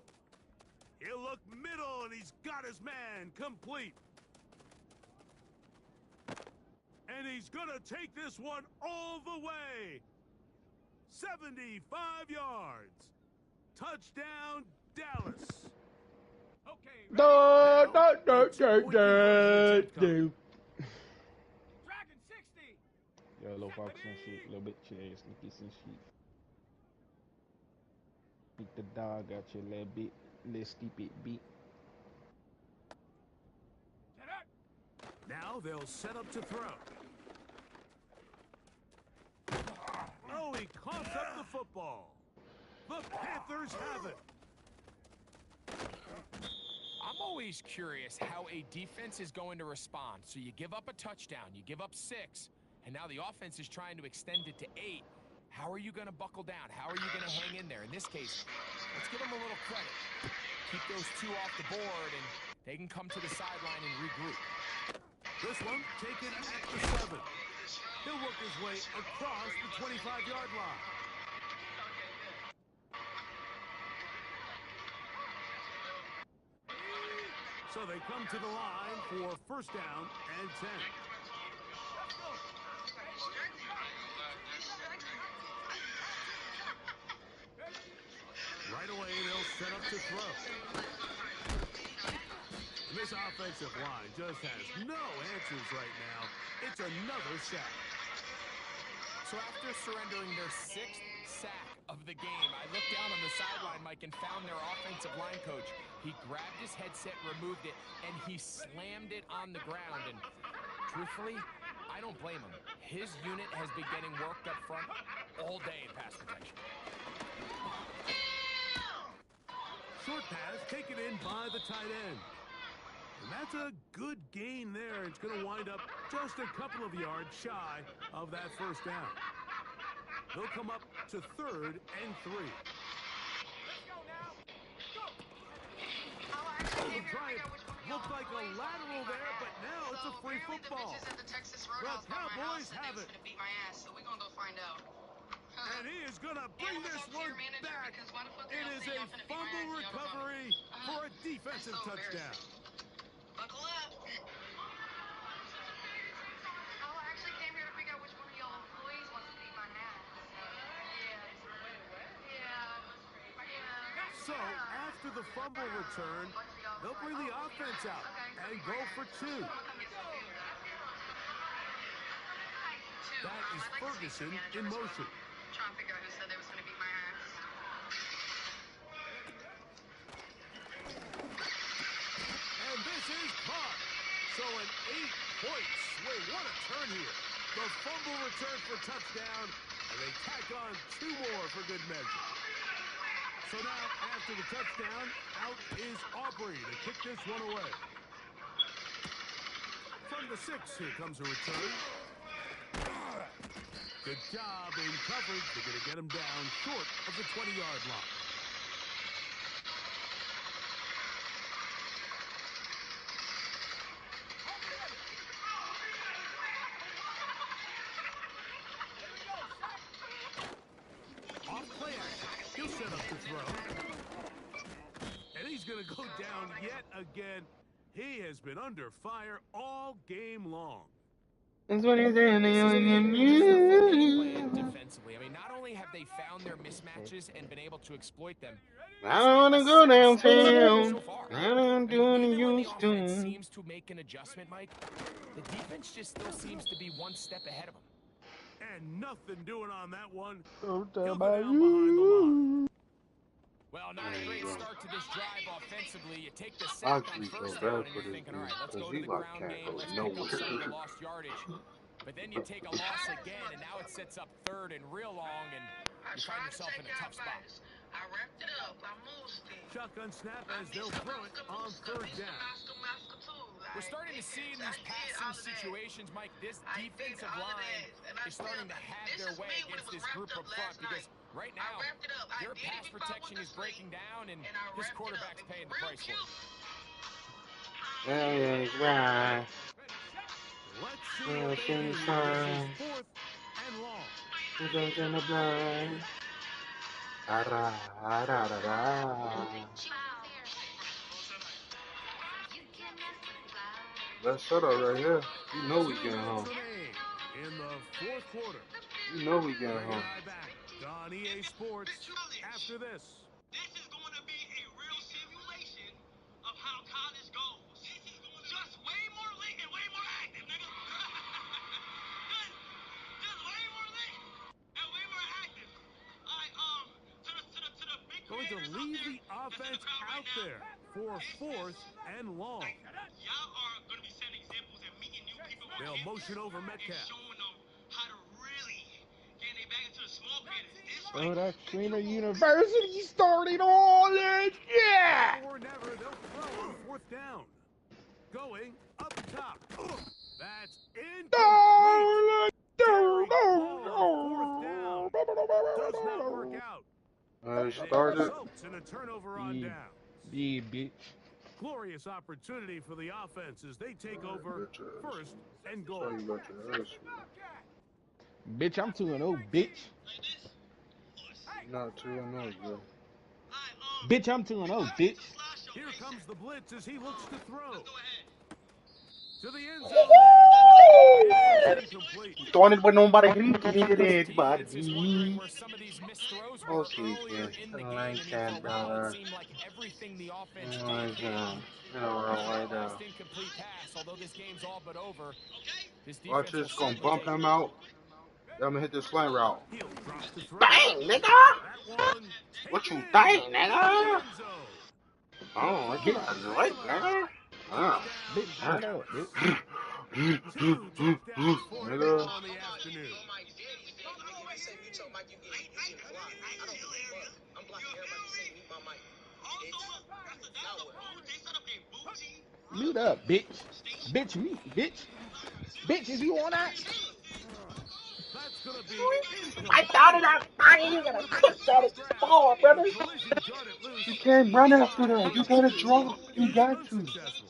He'll look middle, and he's got his man complete. And he's going to take this one all the way. 75 yards. Touchdown, Dallas. Okay, ready? Da, da, da, A da, two-point da, conversion attempt coming. da. Dragon 60. Yeah, little fox and shit, little bit chase, sneaky some shit. Beat the dog out your little bit, little stupid beat. Set up. Now they'll set up to throw. Oh, he coughs up the football. The Panthers have it. I'm always curious how a defense is going to respond. So you give up a touchdown, you give up 6, and now the offense is trying to extend it to 8. How are you going to buckle down? How are you going to hang in there? In this case, let's give them a little credit. Keep those 2 off the board, and they can come to the sideline and regroup. This one taken at the 7. He'll work his way across the 25-yard line. So they come to the line for first down and 10. Right away, they'll set up to throw. And this offensive line just has no answers right now. It's another sack. So after surrendering their 6th sack of the game, I looked down on the sideline, Mike, and found their offensive line coach. He grabbed his headset, removed it, and he slammed it on the ground. And truthfully, I don't blame him. His unit has been getting worked up front all day in pass protection. Short pass taken in by the tight end. And that's a good gain there. It's going to wind up just a couple of yards shy of that first down. They'll come up to 3rd and 3. Let's go now. Go. Looked like a lateral there, but now it's a free football. The Cowboys have it. And he is going to bring this one back. It is a fumble recovery for a defensive touchdown. Buckle up. Oh, I actually came here to figure out which one of y'all employees wants to beat my ass. Yeah. So, after the fumble return, they'll bring the offense out and go for 2. That is Ferguson in motion. Trying to figure out who said they was going to beat my ass. And this is caught. So an 8-point swing. What a turn here. The fumble return for touchdown, and they tack on 2 more for good measure. So now, after the touchdown, out is Aubrey to kick this one away. From the 6, here comes a return. Good job in coverage. They're going to get him down short of the 20-yard line. Off play action. He'll set up to throw. And he's going to go down yet again. He has been under fire all game long. That's what he's saying. Defensively, I mean, not only have they found their mismatches and been able to exploit them, I don't want to go downtown. so far. I don't do any Even when the used offense to. seems to make an adjustment, Mike, the defense just still seems to be one step ahead of them. And nothing doing on that one. Don't He'll tell go about down behind the line. you. Well, not a great start to this drive offensively. You take the I sack on actually feel first bad down and for you're this thinking, all right, let's dude, go to because he the like ground can't game. go Let's pick up some of the nowhere. lost yardage. But then you take a loss again, and now it sets up 3rd and real long, and you find yourself in a tough spot. I wrapped it up. I moved it. Shotgun snap as they'll throw it on 3rd down. We're starting to see in these passing situations, Mike, this defensive line is starting to have their way against this group up front because right now, their pass protection is breaking down, and this quarterback's paying the price for it. That is right. Let's see what they do. This is 4th and long. Who goes in the blind? Let's shut up right here. You know we getting home. In the 4th quarter. You know we getting home. Back on EA Sports after this. leave the offense out there for 4th and long. Y'all are going to be setting examples and meeting new people. They'll motion over Metcalf. And showing them how to really get their back into the small creators. Oh, that Streamer University started all this. Yeah. Now or never, they'll throw on 4th down. Going up top. That's incomplete. Does not work out. Started. And a turnover on down. Yeah, bitch. Glorious opportunity for the offense as they take over 1st and goal. Tell you about your ass. Bitch, I'm 2-0, bitch. Not 2-0, bro. Bitch, I'm 2-0, bitch. Here comes the blitz as he looks to throw. To the end zone. Incomplete. Throwing it when nobody can hit it, It's buddy. wondering where some of these missed throws were Okay, earlier yeah. in the I game, like and that, for a while brother. it seemed like everything the offense I like did. that. Right now. Last incomplete pass, although this game's all but over. This Watch defense this, will gonna certainly bump take him it. out. I'm gonna hit this slant route. He'll drop to throw. Dang, nigga! That one What you taken think, in. nigga? End zone. Oh, what you like, nigga? Ah. Bitch, shut up, bitch. 2 touchdowns for him Nigga. on the afternoon. Mute up, bitch. Bitch, mute, bitch. Bitch, is you on that? That's gonna be I thought it out. I ain't gonna cook that at the ball, brother. collision darted loose. You can't run after that. You gotta drop. You got to. Unsuccessful.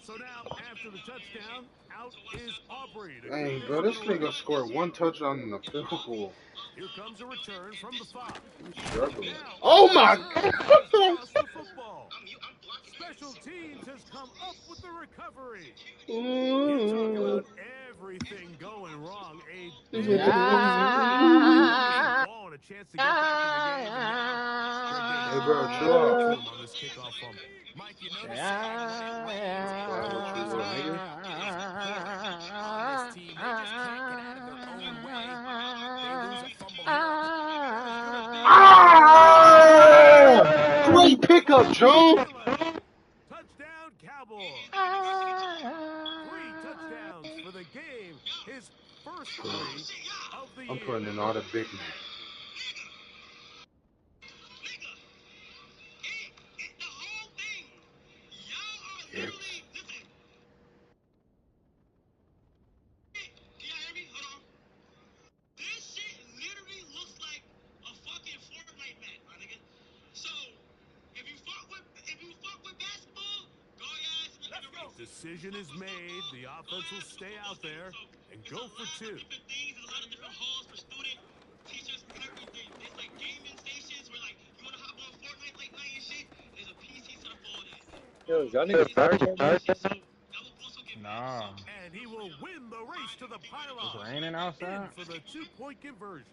So now, after the touchdown, out is Aubrey. to Dang, kick bro, this one away. nigga scored 1 touchdown in the field goal. Here comes a return from the 5. He's struggling. Now, Oh my Turner god! has lost the football. Special teams has come up with the recovery. You talk about everything going wrong. A big ball and a chance to get back in the game. And now Hey, bro, chill out. on this kickoff fumble. Mike, you notice how What you want, nigga? this team, they just can't get out of their own way. They lose a fumble here. Ah! Great pickup, Joe. Touchdown, Cowboys. 3 touchdowns for the game. His first 3 of the year. I'm putting in all the big men. Yes. Decision is made. The offense will stay out there and go for 2. Yo, y'all niggas tired? Nah. And he will win the race to the pylon. It's raining outside. In for the 2-point conversion.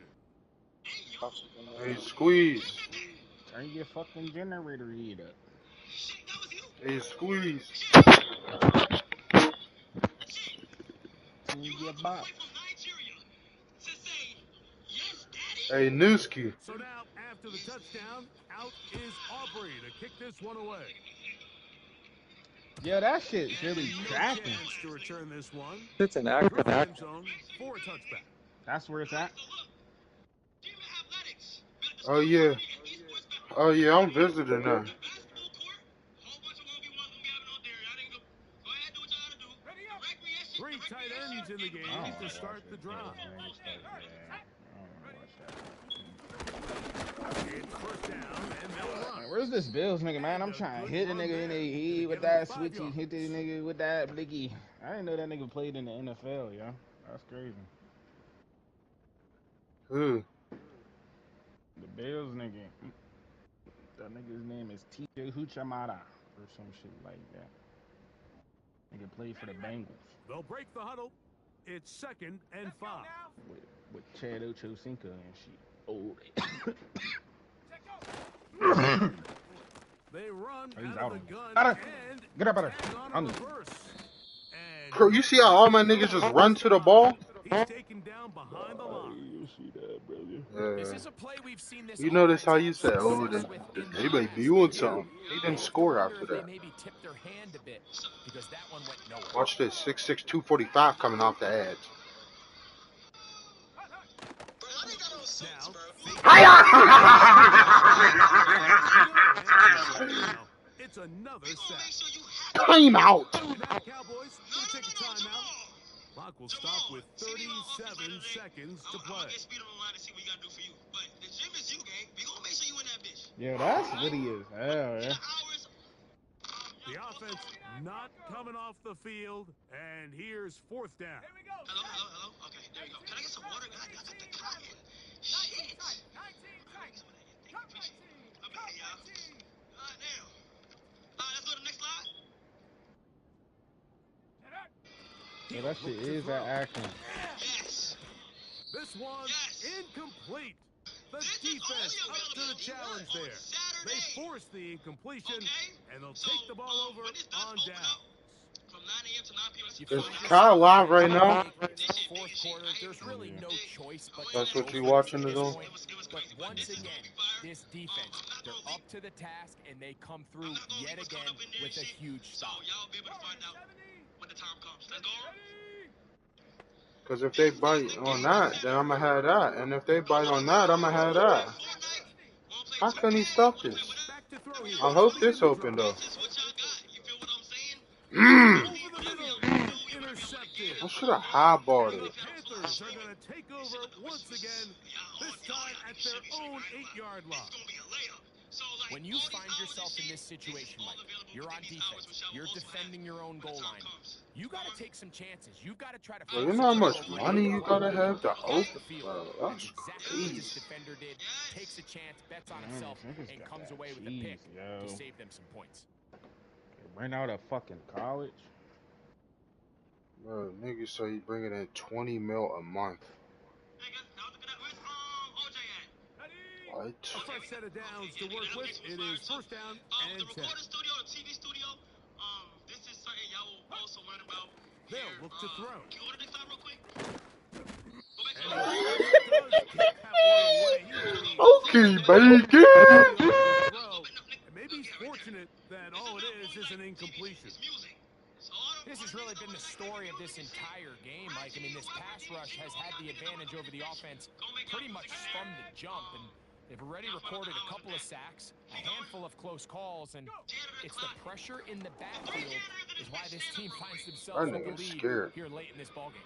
Hey, squeeze. Turn your fucking generator heat up. Hey, squeeze. Turn your box. Hey, Newski. So now, after the touchdown, out is Aubrey to kick this one away. Yo, that shit's really No cracking. chance to return this one. It's an Through the acrobat. end zone for a touchback. That's where it's at. Oh, yeah. Oh, yeah, I'm visiting now. 3 tight ends in the game to start the drive. It's first down, and they'll run. Where's this Bills nigga, man? I'm trying to hit a nigga in the head with that switchy, hit this nigga with that blicky. I didn't know that nigga played in the NFL, yo. That's crazy. Who? The Bills nigga. That nigga's name is TJ Huchamada or some shit like that. Nigga played for the Bengals They'll break the huddle. It's 2nd and 5. with Chad Ochocinco and shit. Oh, They run he's out out of on the gun Out of- and Get up out of tag on a I'm reverse. And Bro, you see how all my niggas just run to the ball? he's taken down behind the line. see that, brother. This Yeah. is a play we've seen this You notice how you offense said, have "Oh, success with in the they may be past. doing Yeah. something." He You didn't have to score wonder after if they that. maybe tipped their hand a bit because that one went nowhere. Watch this, 6'6", 245 coming off the edge. Now, fake Hiya! it's another sack. Time out. And now the Cowboys will take a timeout. Clock will stop with 37 seconds to play. Yeah, that's witty as hell, yeah. The offense not coming off the field, and here's fourth down. Here we go. Hello. Okay, there you go. Can I get some water? I got the cotton. Shit. 19 tight. Come 19. I'm back, y'all. Now. Let's go to the next slide. Yeah, that shit is that action. Yes. This one incomplete. The This is defense only up to the available challenge on there. They Saturday. force the incompletion, Okay. and they'll So, take the ball over when this does on open down. up, from 9 a.m. to 9 p.m. You Is find Kyle yourself live in right a now? big fourth quarter. There's really no choice but to That's go what you for watching this it at on? this point. But once again, this defense, they're up to the task, and they come through yet again with a huge So, stop. y'all be able to find out when the time comes. Let's go. Because if they bite on that, then I'm going to have that. And if they bite on that, I'm going to have that. How can he stop this? Back to throw here. I hope To begin this the open, drive. though. This is what y'all got. You feel what I'm saying? Mmm. Over the middle and intercepted. I should have highballed And the it. Panthers are going to take over once again, this time at their own 8-yard line. When you find yourself in this situation, Mike, you're on defense, you're defending your own goal line, you got to take some chances. You've got to try to Bro, force you know how a much turnover money into you play got to where you have to get off open? the field. Bro, That's that's exactly what this crazy. defender did. Takes a chance, bets on Man, himself, these niggas and got comes that away with a cheese, pick yo. to save them some points. Ran out of fucking college. Bro, niggas say you bringing in 20 mil a month. What? A fresh set of downs to work with. It is first down and The 10. recording studio, the TV studio, this is something y'all will also learn about. They'll look to throw. Can you order this time real quick? Go back to And the he does get that one away. He really Okay, tried to bacon. throw. And maybe he's fortunate that all it is an incompletion. This has really been the story of this entire game, Mike. I mean, this pass rush has had the advantage over the offense pretty much from the jump, and they've already recorded a couple of sacks, a handful of close calls, and it's the pressure in the backfield is why this team finds themselves That with the nigga's lead scared. here late in this ballgame.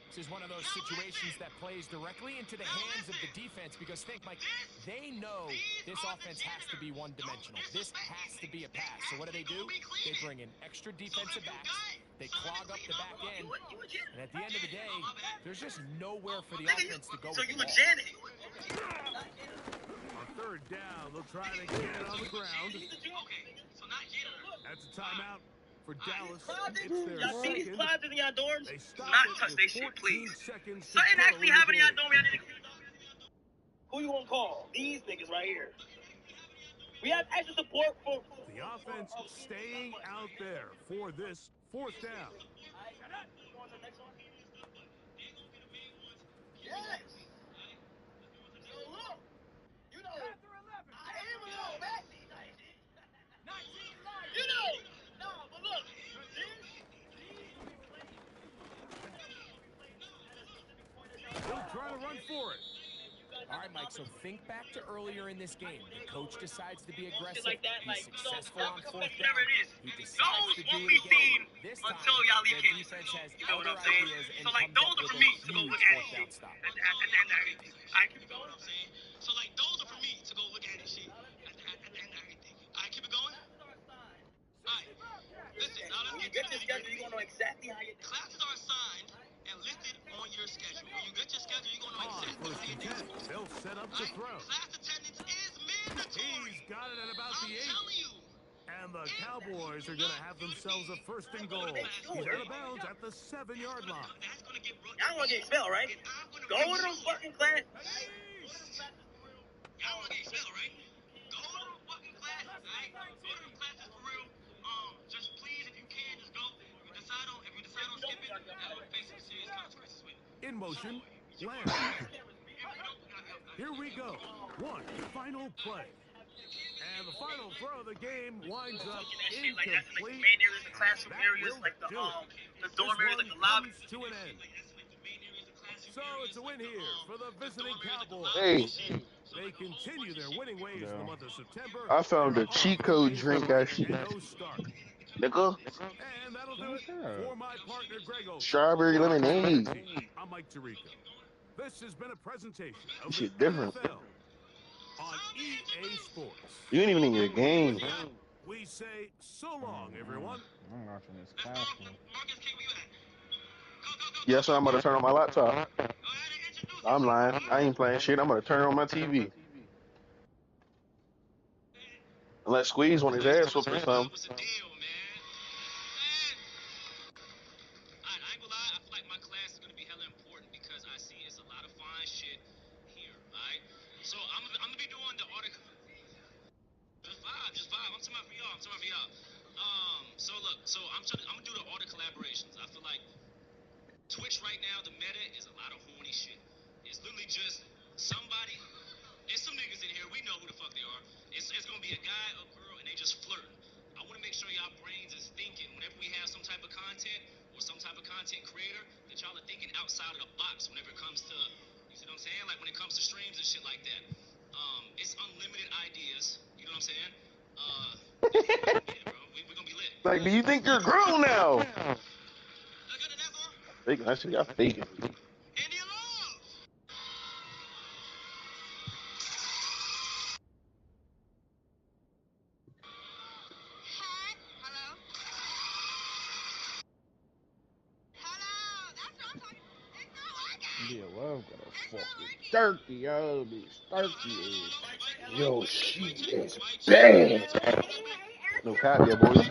This is one of those situations that plays directly into the hands of the defense because think, Mike, they know this offense has to be one-dimensional. This has to be a pass. So what do? They bring in extra defensive backs. They clog up the back end. And at the end of the day, there's just nowhere for the offense to go with the ball. On third down, they'll try to get it on the ground. That's a timeout for Dallas. It's their Y'all see these second. closets in y'all dorms? They stop Not it touch with they shit, 14 please. seconds to Something go actually in the happened in y'all game. dorm. Y'all need to clean up. Who you gonna call? These niggas right here. We have extra support for. The offense staying out there for this fourth down. Yes. So look, you know, Panther 11. I am a little messy. 19 live. You know, no, but look, He'll try to run for it. All right, Mike, so think back to earlier in this game. The coach decides to be aggressive. like that, He's like, successful so, on fourth whatever down. it is. He decides Those to do won't it be again. seen This time, until y'all leave the Kansas. defense has You know what other I'm saying? ideas and So, like, comes those up are with for a me to go huge look at fourth it. down stop. At the end of everything. I keep it going. I'm saying? So, like, those are for me to go look at and shit at the end of everything. All right, keep it going. All right. Listen, now let's When you get get to your the schedule, you're gonna know exactly how you. classes are assigned and listed on your schedule. When you get your schedule, you're gonna know On exactly first how your and days 10, go. they'll set up to throw. Class attendance is mandatory. He's got it at about I'm the 8. telling you. And the Cowboys are going to have themselves a first and goal. He's out of bounds at the 7-yard line. That's gonna get rough. Y'all wanna get expelled, right? Go to the fucking class. Y'all wanna get expelled, right? Go to the fucking classes, alright? Go to the classes for real. Just please, if you can, just go. If you decide on skipping, that would face some serious consequences with it. In motion, Lamb. Here we go. One final play. And the final throw of the game winds up incomplete. Main areas, the classroom That areas, will like the do it. the dorm This areas, one like the lobby. comes to an end. So it's a win here for the visiting Cowboys. Hey, They continue their winning ways in the Yeah. month of September. I found They're a off cheat to code a drink 3-0 actually. start. Nigga, And that'll do Oh, it sure. for my partner, Greg Olson. strawberry For the lemonade. team, I'm Mike Tirico. This has been a presentation of This the shit different. NFL on EA Sports. You ain't even in your game. We say so long, everyone. I'm watching this classroom. Yeah, so I'm about to turn on my laptop. I'm lying. I ain't playing shit. I'm gonna turn it on my TV. Unless Squeeze want his ass whooped or something. What's the deal, man? I ain't gonna lie, I feel like my class is gonna be hella important because I see it's a lot of fine shit here, alright? So I'm gonna be doing the article. Just vibe. I'm talking about for y'all. So look, I'm gonna do the auto collaborations. I feel like Twitch right now, the meta is a lot of horny shit. It's literally just somebody. There's some niggas in here. We know who the fuck they are. It's gonna be a guy, a girl, and they just flirting. I want to make sure y'all brains is thinking whenever we have some type of content or some type of content creator that y'all are thinking outside of the box whenever it comes to, you see what I'm saying? Like when it comes to streams and shit like that. It's unlimited ideas. You know what I'm saying? Yeah, bro. We're gonna be lit. Like, do you think you're grown now? Look at that, bro. Fake, actually, y'all faking. India love. Hi. Hello. Hello. That's what I'm talking. It's not working. Yeah, love got a fucking turkey. Oh, this turkey is. Yo, she is bad. No cap, yeah, boys.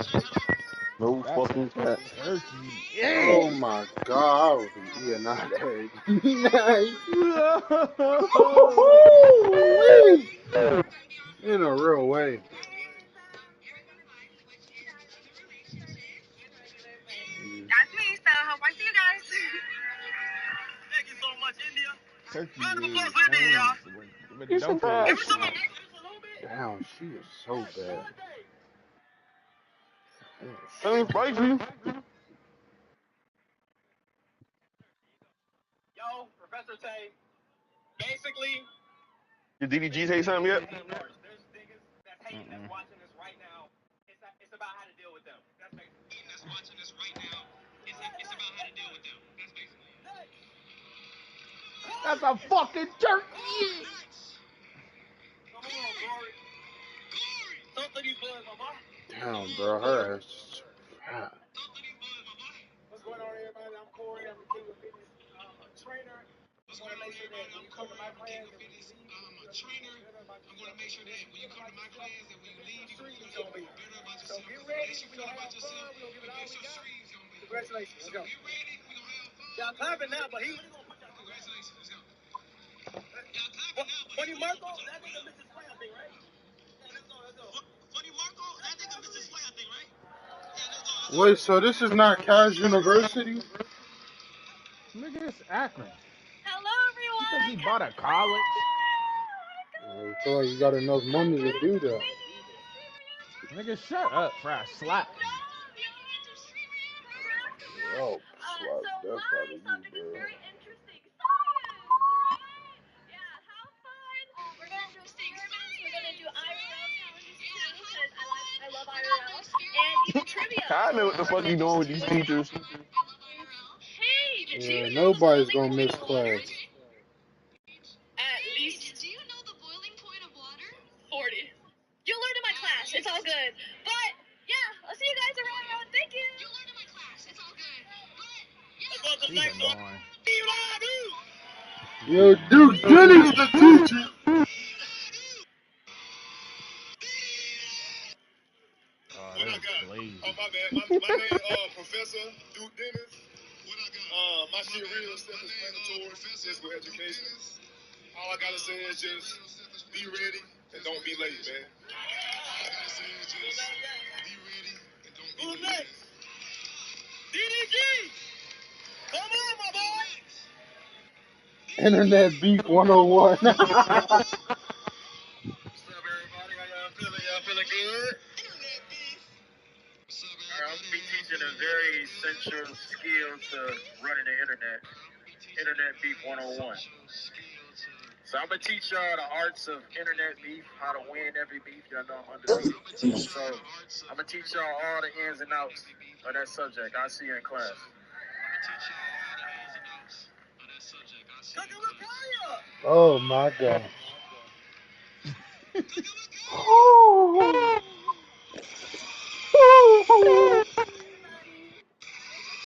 No That's fucking a cap. turkey. Oh Yes! my god, I would be eating that. Nice. In a real way. That's me. So hope I see you guys. Thank you so much, India. Turkey Round of is applause for India, y'all. nice. But You don't kill your surprised? shit. Damn, she is so bad. I ain't spicy. Yo, Professor Tay. Basically, Did DDG say something yet? there's niggas that's hating that's watching this right now. It's about how to deal with them. That's basically. That's watching this right now. It's about how to deal with them. That's basically it. That's a fucking turkey! Come on, Glory. Talk to these boys, my boy. Damn, bro, her ass is fat. What's going on, everybody? I'm Corey. I'm the King of Fitness trainer. I want to make sure that when you come to my class, that when you leave, I'm a trainer. I'm going to make sure that when you come to my class, that when you leave, you streams feel on me. better about So yourself. get Because ready. unless you We're feel going to about have fun. yourself, We're going to give it you all get we some got. streams on me. Congratulations. Let's So go. get ready. We're going to have fun. Y'all clapping now, but he really going to put y'all through. Congratulations. Let's go. Y'all clapping now, but Funny Marco, that nigga Mr. Sway, I think, right? Yeah, let's go. Funny Marco, that nigga Mr. Sway, I think, right? Yeah, let's go. Wait, so this is not Cash University? Nigga, it's Akron. Hello, You everyone. think he bought a college? I feel like you got enough money to do that. Nigga, shut up before I slap you. Yo, slap the death out of you, bro. Very interesting. Science, right? Yeah, how fun. We're going to do experiments. We're going to do IRL challenges too, because I love IRL. And even trivia. I know what the fuck you doing with these teachers. Hey, did you Yeah, know the nobody's boiling gonna point miss of water? class. At least. Do you know the boiling point of water? 40. You'll learn in my class. It's all good. But, yeah, I'll see you guys around. Thank you. You'll learn in my class. It's all good. But, yeah. She's annoying. Yo, Duke Denny's the teacher. Oh, What I that's got? lazy. Oh, my bad. My name, Professor Duke Dennis. What I got? My shit real self-explanatory. Physical education. All I gotta say is just be ready and don't be late, man. All I gotta say is just be ready and don't be late. Who's next? DDG! Come on, my boy! Internet Beef 101. What's up, everybody? How y'all feeling? Y'all feeling good? Alright, I'm gonna be teaching a very essential skill to running the internet. Internet Beef 101. So I'm gonna teach y'all the arts of internet beef, how to win every beef. Y'all know I'm undefeated. So I'm gonna teach y'all all the ins and outs of that subject. I'll see you in class. Oh my God. Whew.